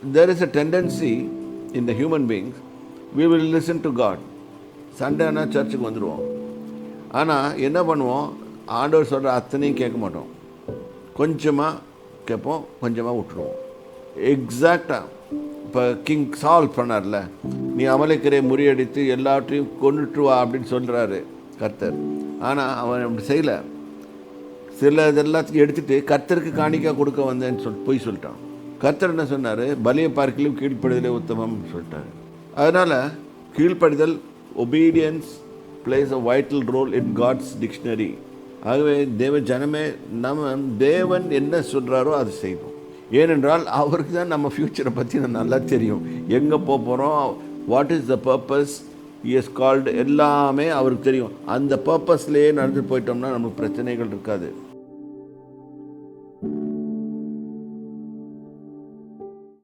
There is a tendency in the human beings, we will listen to God. Sunday ஆனால் சர்ச்சுக்கு வந்துடுவோம். ஆனால் என்ன பண்ணுவோம், ஆண்டவர் சொல்கிற அத்தனையும் கேட்க மாட்டோம். கொஞ்சமாக கேட்போம், கொஞ்சமாக விட்டுருவோம். எக்ஸாக்டாக இப்போ கிங் சால்வ் பண்ணார்ல, நீ அமலேக்கரை முறியடித்து எல்லாத்தையும் கொண்டுட்டு வா அப்படின்னு சொல்கிறாரு கர்த்தர். ஆனால் அவன் அப்படி செய்யலை. சில இதெல்லாத்துக்கும் எடுத்துகிட்டு கர்த்தருக்கு காணிக்கா கொடுக்க வந்தேன்னு போய் சொல்லிட்டான். கர்த்தர் என்ன சொன்னார், பலியை பார்க்கலும் கீழ்ப்படிதலே உத்தமம்னு சொல்லிட்டாரு. அதனால் கீழ்ப்படிதல், obedience plays a vital role in God's dictionary. ஆகவே தேவ ஜனமே, நம்ம தேவன் என்ன சொல்கிறாரோ அதை செய்வோம். ஏனென்றால் அவருக்கு தான் நம்ம ஃப்யூச்சரை பற்றி நல்லா தெரியும். எங்கே போகிறோம், what is the purpose he has called, எல்லாமே அவருக்கு தெரியும். அந்த பர்பஸ்லேயே நடந்து போயிட்டோம்னா நமக்கு பிரச்சனைகள் இருக்காது.